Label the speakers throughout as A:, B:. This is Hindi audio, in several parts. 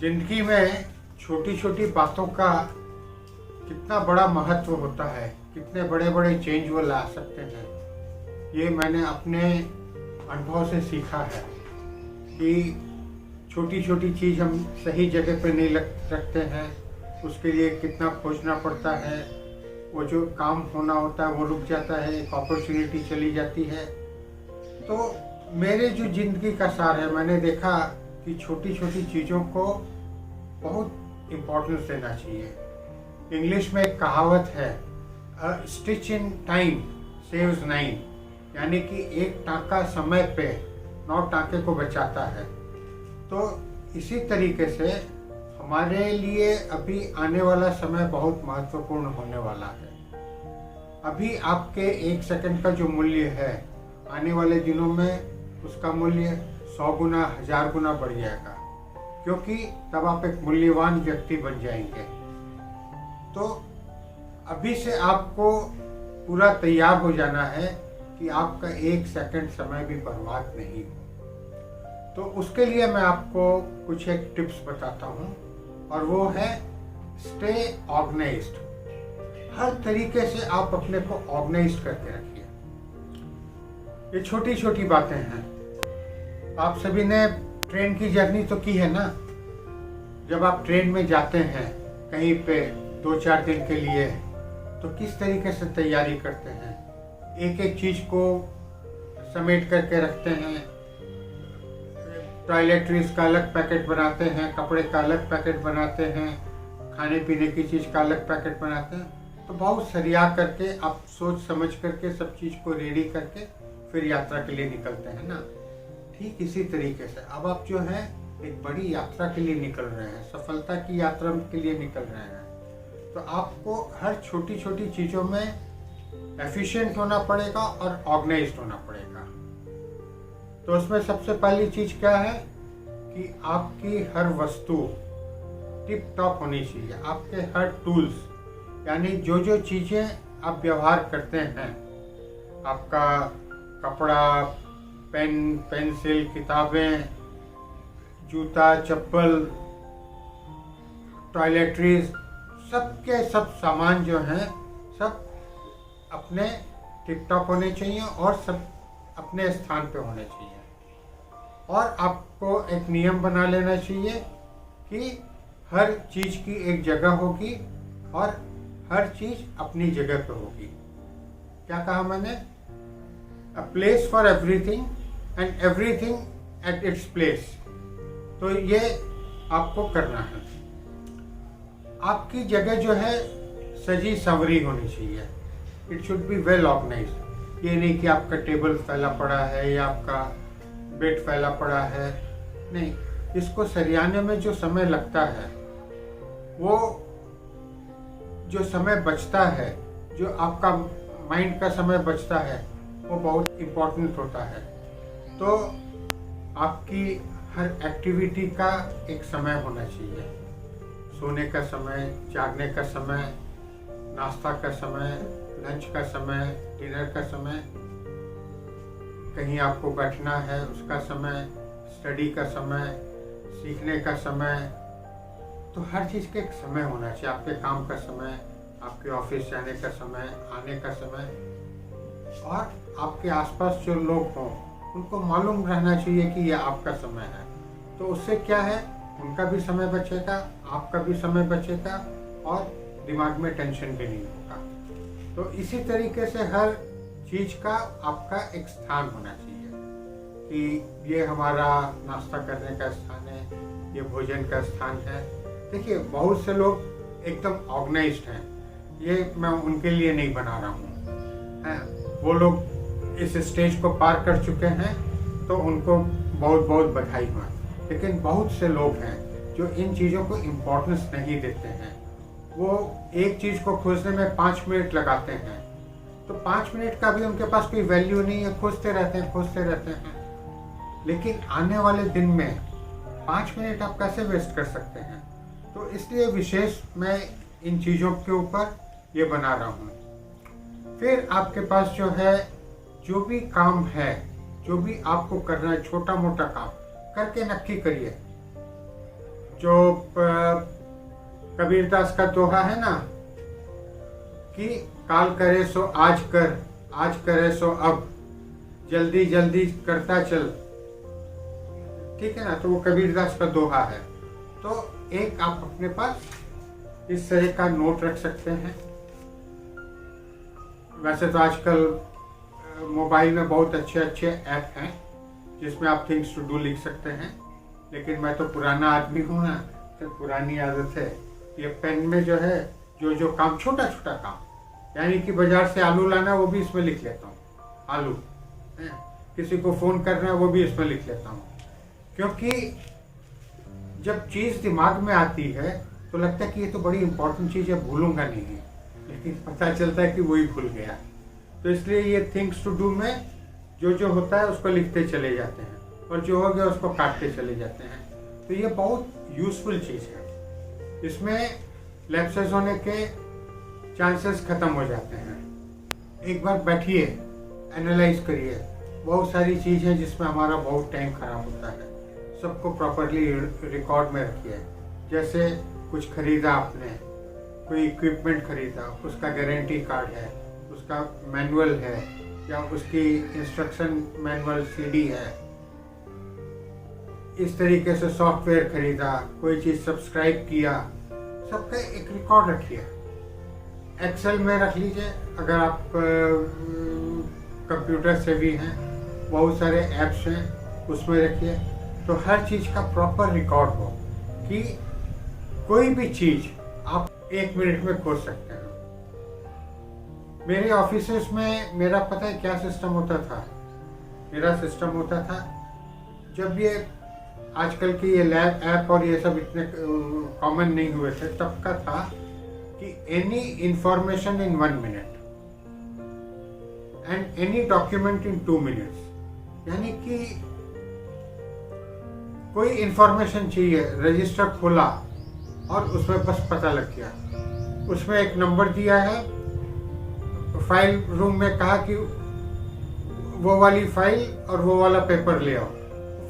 A: जिंदगी में छोटी छोटी बातों का कितना बड़ा महत्व होता है, कितने बड़े बड़े चेंज वो ला सकते हैं, ये मैंने अपने अनुभव से सीखा है कि छोटी छोटी चीज़ हम सही जगह पे नहीं रखते हैं, उसके लिए कितना खोजना पड़ता है। वो जो काम होना होता है वो रुक जाता है, एक अपॉर्चुनिटी चली जाती है। तो मेरे जो ज़िंदगी का सार है, मैंने देखा कि छोटी छोटी चीज़ों को बहुत इम्पोर्टेंस देना चाहिए। इंग्लिश में एक कहावत है, अ stitch in time saves nine, यानी कि एक टाँका समय पे 9 टाँके को बचाता है। तो इसी तरीके से हमारे लिए अभी आने वाला समय बहुत महत्वपूर्ण होने वाला है। अभी आपके 1 सेकंड का जो मूल्य है, आने वाले दिनों में उसका मूल्य 100 गुना 1000 गुना बढ़ जाएगा, क्योंकि तब आप एक मूल्यवान व्यक्ति बन जाएंगे। तो अभी से आपको पूरा तैयार हो जाना है कि आपका 1 सेकंड समय भी बर्बाद नहीं हो। तो उसके लिए मैं आपको कुछ एक टिप्स बताता हूँ, और वो है स्टे ऑर्गेनाइज्ड। हर तरीके से आप अपने को ऑर्गेनाइज्ड करके रखिए। ये छोटी छोटी बातें हैं। आप सभी ने ट्रेन की जर्नी तो की है ना। जब आप ट्रेन में जाते हैं कहीं पे 2-4 दिन के लिए, तो किस तरीके से तैयारी करते हैं, एक एक चीज़ को समेट करके रखते हैं। टॉयलेटरीज का अलग पैकेट बनाते हैं, कपड़े का अलग पैकेट बनाते हैं, खाने पीने की चीज़ का अलग पैकेट बनाते हैं। तो बहुत सरिया करके आप सोच समझ करके सब चीज़ को रेडी करके फिर यात्रा के लिए निकलते हैं ना। ठीक इसी तरीके से अब आप जो है एक बड़ी यात्रा के लिए निकल रहे हैं, सफलता की यात्रा के लिए निकल रहे हैं। तो आपको हर छोटी छोटी चीज़ों में एफिशिएंट होना पड़ेगा और ऑर्गेनाइज्ड होना पड़ेगा। तो उसमें सबसे पहली चीज़ क्या है कि आपकी हर वस्तु टिप टॉप होनी चाहिए। आपके हर टूल्स, यानी जो जो चीज़ें आप व्यवहार करते हैं, आपका कपड़ा, पेन, पेंसिल, किताबें, जूता, चप्पल, टॉयलेटरीज, सबके सब सामान जो हैं सब अपने टिप टॉप होने चाहिए और सब अपने स्थान पे होने चाहिए। और आपको एक नियम बना लेना चाहिए कि हर चीज़ की एक जगह होगी और हर चीज़ अपनी जगह पे होगी। क्या कहा मैंने? A place for everything and everything at its place. तो ये आपको करना है। आपकी जगह जो है सजी संवरी होनी चाहिए। It should be well organised. ये नहीं कि आपका टेबल फैला पड़ा है या आपका बेड फैला पड़ा है, नहीं। इसको सरियाने में जो समय लगता है, वो जो समय बचता है, जो आपका माइंड का समय बचता है, वो बहुत इम्पोर्टेंट होता है। तो आपकी हर एक्टिविटी का एक समय होना चाहिए। सोने का समय, जागने का समय, नाश्ता का समय, लंच का समय, डिनर का समय, कहीं आपको बैठना है उसका समय, स्टडी का समय, सीखने का समय। तो हर चीज़ का एक समय होना चाहिए। आपके काम का समय, आपके ऑफिस जाने का समय, आने का समय, और आपके आसपास जो लोग हों उनको मालूम रहना चाहिए कि यह आपका समय है। तो उससे क्या है, उनका भी समय बचेगा, आपका भी समय बचेगा, और दिमाग में टेंशन भी नहीं होगा। तो इसी तरीके से हर चीज़ का आपका एक स्थान होना चाहिए कि ये हमारा नाश्ता करने का स्थान है, ये भोजन का स्थान है। देखिए, बहुत से लोग एकदम ऑर्गेनाइज्ड हैं, ये मैं उनके लिए नहीं बना रहा हूँ। वो लोग इस स्टेज को पार कर चुके हैं, तो उनको बहुत बहुत बधाई हो। लेकिन बहुत से लोग हैं जो इन चीज़ों को इम्पोर्टेंस नहीं देते हैं। वो एक चीज़ को खोजने में 5 मिनट लगाते हैं, तो 5 मिनट का भी उनके पास कोई वैल्यू नहीं है, खोजते रहते हैं। लेकिन आने वाले दिन में 5 मिनट आप कैसे वेस्ट कर सकते हैं? तो इसलिए विशेष मैं इन चीज़ों के ऊपर ये बना रहा हूँ। फिर आपके पास जो है, जो भी काम है, जो भी आपको करना है, छोटा मोटा काम करके नक्की करिए। जो कबीरदास का दोहा है ना कि काल करे सो आज कर, आज करे सो अब, जल्दी जल्दी करता चल, ठीक है ना। तो वो कबीरदास का दोहा है। तो एक आप अपने पास इस तरह का नोट रख सकते हैं। वैसे तो आजकल मोबाइल में बहुत अच्छे अच्छे ऐप हैं जिसमें आप थिंग्स टू डू लिख सकते हैं, लेकिन मैं तो पुराना आदमी हूँ ना, तो पुरानी आदत है ये पेन में जो है जो काम, छोटा छोटा काम, यानी कि बाजार से आलू लाना वो भी इसमें लिख लेता हूँ, आलू है, किसी को फ़ोन करना है वो भी इसमें लिख लेता हूँ। क्योंकि जब चीज़ दिमाग में आती है तो लगता है कि ये तो बड़ी इंपॉर्टेंट चीज़ है, भूलूंगा नहीं, लेकिन पता चलता है कि वही भूल गया। तो इसलिए ये थिंग्स टू डू में जो होता है उसको लिखते चले जाते हैं, और जो हो गया उसको काटते चले जाते हैं। तो ये बहुत यूज़फुल चीज़ है, इसमें लैप्सेस होने के चांसेस ख़त्म हो जाते हैं। एक बार बैठिए, एनालाइज करिए, बहुत सारी चीज़ है जिसमें हमारा बहुत टाइम खराब होता है, सबको प्रॉपरली रिकॉर्ड में रखिए। जैसे कुछ खरीदा आपने, कोई इक्विपमेंट खरीदा, उसका गारंटी कार्ड है, उसका मैनुअल है, या उसकी इंस्ट्रक्शन मैनुअल सीडी है। इस तरीके से सॉफ्टवेयर खरीदा, कोई चीज़ सब्सक्राइब किया, सबका एक रिकॉर्ड रखिए। एक्सेल में रख लीजिए, अगर आप कंप्यूटर से भी हैं, बहुत सारे ऐप्स हैं उसमें रखिए। तो हर चीज़ का प्रॉपर रिकॉर्ड हो कि कोई भी चीज़ आप 1 मिनट में खोज सकते हैं। मेरे ऑफिसेस में मेरा पता है क्या सिस्टम होता था? मेरा सिस्टम होता था, जब ये आजकल के ये लैब ऐप और ये सब इतने कॉमन नहीं हुए थे, तब का था कि any information in 1 minute and any document in 2 minutes. यानी कि कोई इंफॉर्मेशन चाहिए, रजिस्टर खोला और उसमें बस पता लग गया। उसमें एक नंबर दिया है, फाइल रूम में कहा कि वो वाली फाइल और वो वाला पेपर ले आओ,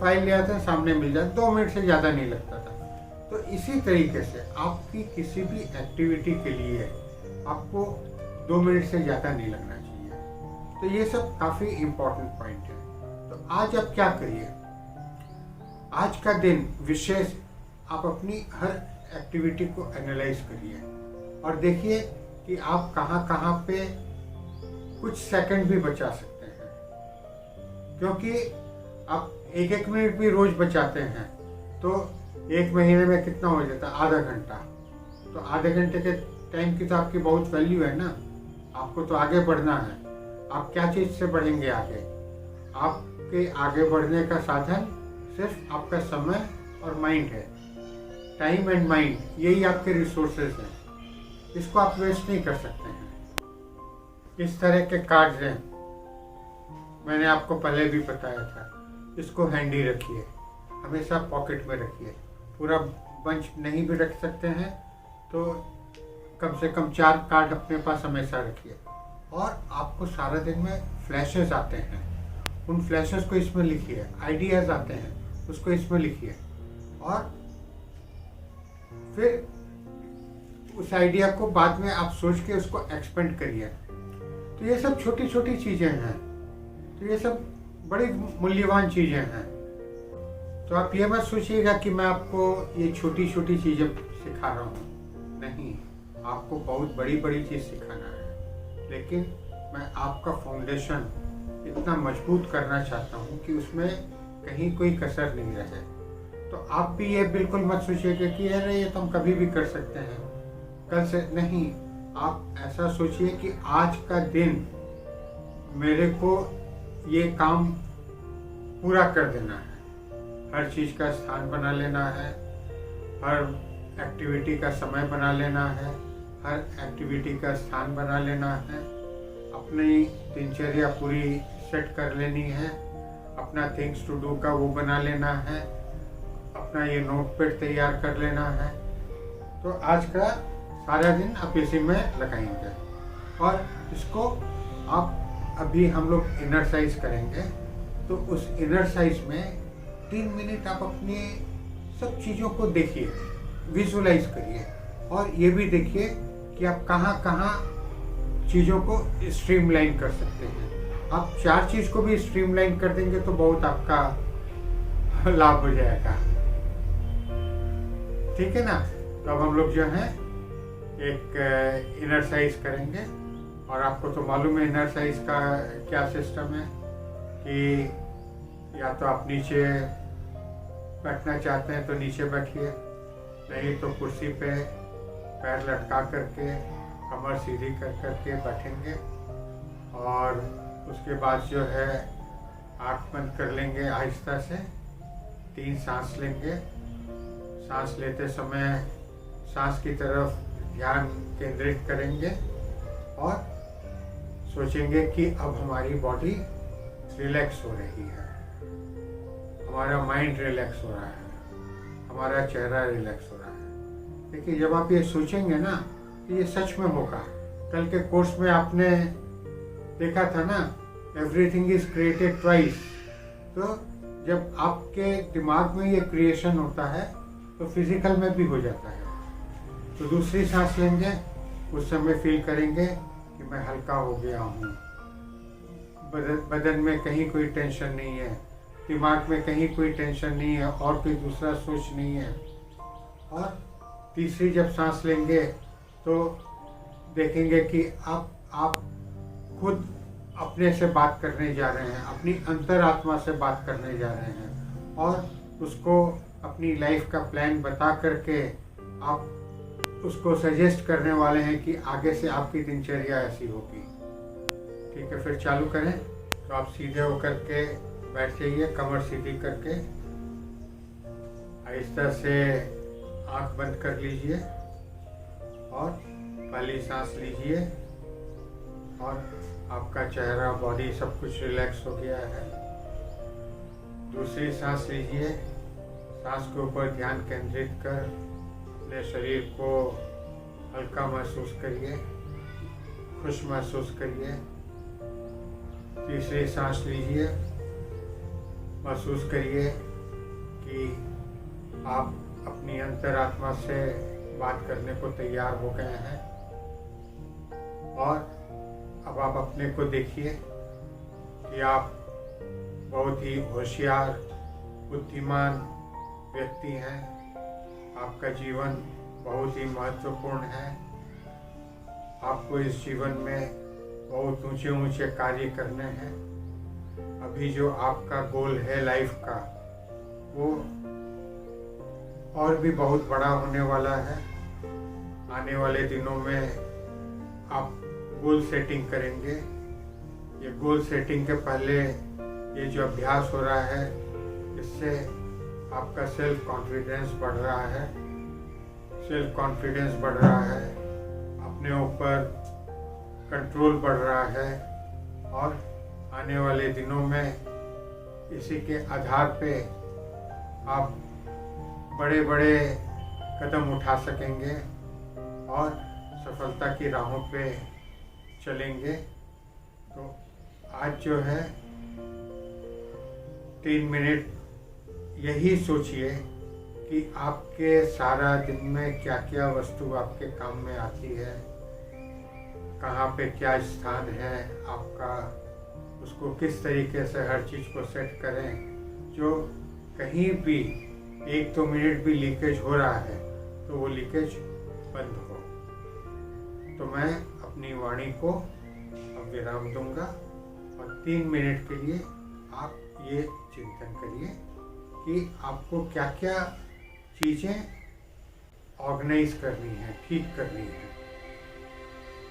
A: फाइल ले आते हैं, सामने मिल जाए, 2 मिनट से ज़्यादा नहीं लगता था। तो इसी तरीके से आपकी किसी भी एक्टिविटी के लिए आपको 2 मिनट से ज़्यादा नहीं लगना चाहिए। तो ये सब काफ़ी इम्पोर्टेंट पॉइंट है। तो आज आप क्या करिए, आज का दिन विशेष आप अपनी हर एक्टिविटी को एनालाइज करिए और देखिए कि आप कहाँ कहाँ पे कुछ सेकंड भी बचा सकते हैं। क्योंकि आप 1-1 मिनट भी रोज बचाते हैं तो 1 महीने में कितना हो जाता है? आधा घंटा। तो आधे घंटे के टाइम की तो आपकी बहुत वैल्यू है ना। आपको तो आगे बढ़ना है। आप क्या चीज़ से बढ़ेंगे आगे? आपके आगे बढ़ने का साधन सिर्फ आपका समय और माइंड है। टाइम एंड माइंड, यही आपके रिसोर्सेज हैं, इसको आप वेस्ट नहीं कर सकते हैं। इस तरह के कार्ड्स हैं, मैंने आपको पहले भी बताया था। इसको हैंडी रखिए, हमेशा पॉकेट में रखिए। पूरा बंच नहीं भी रख सकते हैं तो कम से कम 4 कार्ड अपने पास हमेशा रखिए। और आपको सारा दिन में फ्लैशेस आते हैं, उन फ्लैशेस को इसमें लिखिए। आइडियाज़ आते हैं, उसको इसमें लिखिए और फिर उस आइडिया को बाद में आप सोच के उसको एक्सपेंड करिए। तो ये सब छोटी छोटी चीज़ें हैं, तो ये सब बड़ी मूल्यवान चीज़ें हैं। तो आप ये मत सोचिएगा कि मैं आपको ये छोटी छोटी चीज़ें सिखा रहा हूँ, नहीं, आपको बहुत बड़ी बड़ी चीज़ सिखाना है। लेकिन मैं आपका फाउंडेशन इतना मजबूत करना चाहता हूँ कि उसमें कहीं कोई कसर नहीं रहे। तो आप भी ये बिल्कुल मत सोचिएगा कि अरे ये तो हम कभी भी कर सकते हैं, कल से नहीं। आप ऐसा सोचिए कि आज का दिन मेरे को ये काम पूरा कर देना है। हर चीज़ का स्थान बना लेना है, हर एक्टिविटी का समय बना लेना है, हर एक्टिविटी का स्थान बना लेना है, अपनी दिनचर्या पूरी सेट कर लेनी है, अपना थिंग्स टू डू का वो बना लेना है, अपना ये नोटपैड तैयार कर लेना है। तो आज का सारा दिन आप इसी में लगाएंगे और इसको आप अभी हम लोग इनर साइज करेंगे। तो उस इनर साइज में 3 मिनट आप अपनी सब चीज़ों को देखिए, विजुलाइज करिए और ये भी देखिए कि आप कहाँ कहाँ चीज़ों को स्ट्रीमलाइन कर सकते हैं। आप 4 चीज़ को भी स्ट्रीमलाइन कर देंगे तो बहुत आपका लाभ हो जाएगा। ठीक है ना। तो अब हम लोग जो है एक इनर साइज करेंगे और आपको तो मालूम है इनर साइज का क्या सिस्टम है कि या तो आप नीचे बैठना चाहते हैं तो नीचे बैठिए, नहीं तो कुर्सी पे पैर लटका करके कमर सीधी कर करके बैठेंगे और उसके बाद जो है आँख बंद कर लेंगे आहिस्ता से, 3 सांस लेंगे। सांस लेते समय सांस की तरफ ध्यान केंद्रित करेंगे और सोचेंगे कि अब हमारी बॉडी रिलैक्स हो रही है, हमारा माइंड रिलैक्स हो रहा है, हमारा चेहरा रिलैक्स हो रहा है। देखिए जब आप ये सोचेंगे ना कि ये सच में होगा। कल के कोर्स में आपने देखा था ना, एवरीथिंग इज क्रिएटेड ट्वाइस। तो जब आपके दिमाग में ये क्रिएशन होता है तो फिजिकल में भी हो जाता है। तो दूसरी सांस लेंगे, उस समय फील करेंगे कि मैं हल्का हो गया हूँ, बदन में कहीं कोई टेंशन नहीं है, दिमाग में कहीं कोई टेंशन नहीं है और कोई दूसरा सोच नहीं है। और तीसरी जब सांस लेंगे तो देखेंगे कि आप खुद अपने से बात करने जा रहे हैं, अपनी अंतरात्मा से बात करने जा रहे हैं और उसको अपनी लाइफ का प्लान बता करके आप उसको सजेस्ट करने वाले हैं कि आगे से आपकी दिनचर्या ऐसी होगी। ठीक है, फिर चालू करें। तो आप सीधे होकर के बैठ जाइए, कमर सीधी करके आहिस्ता से आंख बंद कर लीजिए और पहली सांस लीजिए और आपका चेहरा, बॉडी सब कुछ रिलैक्स हो गया है। दूसरी सांस लीजिए, सांस के ऊपर ध्यान केंद्रित कर अपने शरीर को हल्का महसूस करिए, खुश महसूस करिए। तीसरी सांस लीजिए, महसूस करिए कि आप अपनी अंतरात्मा से बात करने को तैयार हो गए हैं और अब आप अपने को देखिए कि आप बहुत ही होशियार, बुद्धिमान व्यक्ति हैं। आपका जीवन बहुत ही महत्वपूर्ण है। आपको इस जीवन में बहुत ऊंचे ऊंचे कार्य करने हैं। अभी जो आपका गोल है लाइफ का, वो और भी बहुत बड़ा होने वाला है। आने वाले दिनों में आप गोल सेटिंग करेंगे। ये गोल सेटिंग के पहले ये जो अभ्यास हो रहा है, इससे आपका सेल्फ कॉन्फिडेंस बढ़ रहा है। सेल्फ कॉन्फिडेंस बढ़ रहा है, अपने ऊपर कंट्रोल बढ़ रहा है और आने वाले दिनों में इसी के आधार पे आप बड़े बड़े कदम उठा सकेंगे और सफलता की राहों पे चलेंगे। तो आज जो है 3 मिनट यही सोचिए कि आपके सारा दिन में क्या क्या वस्तु आपके काम में आती है, कहाँ पे क्या स्थान है आपका, उसको किस तरीके से हर चीज़ को सेट करें। जो कहीं भी 1-2 मिनट भी लीकेज हो रहा है तो वो लीकेज बंद हो। तो मैं अपनी वाणी को अब विराम दूंगा और 3 मिनट के लिए आप ये चिंतन करिए कि आपको क्या क्या चीज़ें ऑर्गेनाइज करनी है, ठीक करनी है।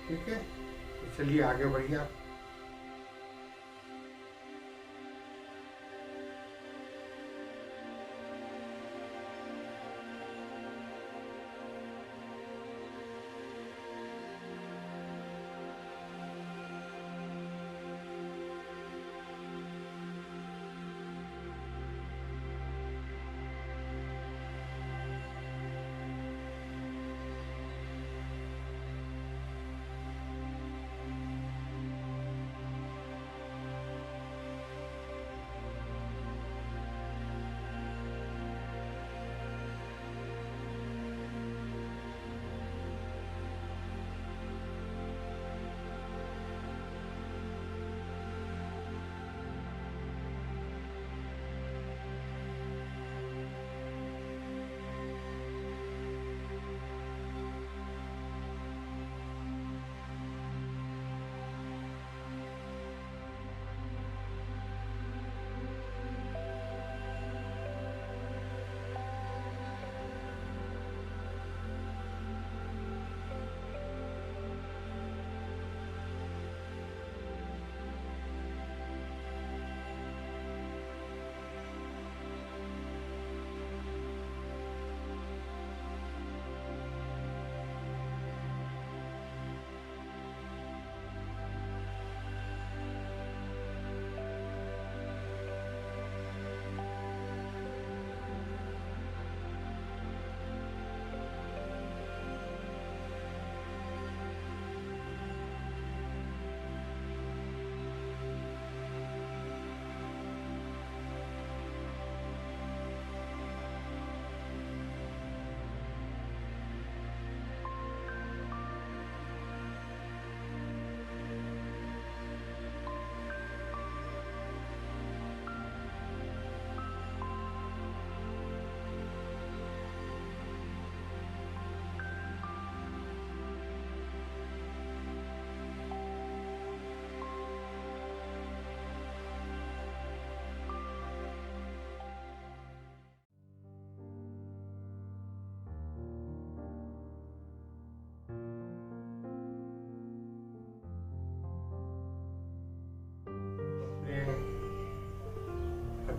A: ठीक है, तो चलिए आगे बढ़िए आप।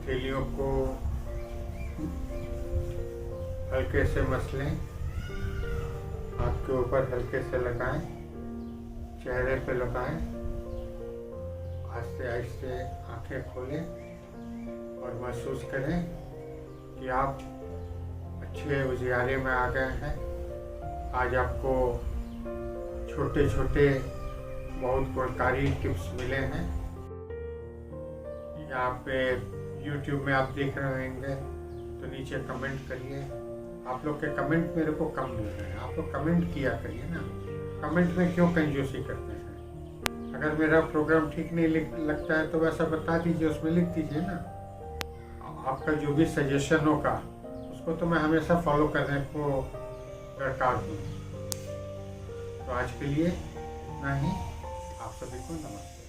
A: हथेलियों को हल्के से मसलें, हाथ के ऊपर हल्के से लगाएं, चेहरे पे लगाएं, आहिस्ते आहिस्ते आंखें खोलें और महसूस करें कि आप अच्छे उजियारे में आ गए हैं। आज आपको छोटे छोटे बहुत गुणकारी टिप्स मिले हैं। यहाँ पे YouTube में आप देख रहे होंगे तो नीचे कमेंट करिए। आप लोग के कमेंट मेरे को कम मिल रहे हैं, आप लोग कमेंट किया करिए ना। कमेंट में क्यों कंजूसी करते हैं? अगर मेरा प्रोग्राम ठीक नहीं लगता है तो वैसा बता दीजिए, उसमें लिख दीजिए ना। आपका जो भी सजेशन होगा उसको तो मैं हमेशा फॉलो करने को दरकार दूँ। तो आज के लिए इतना ही। आप सभी को नमस्ते।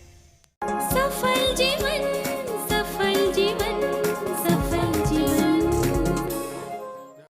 B: सफल जीवन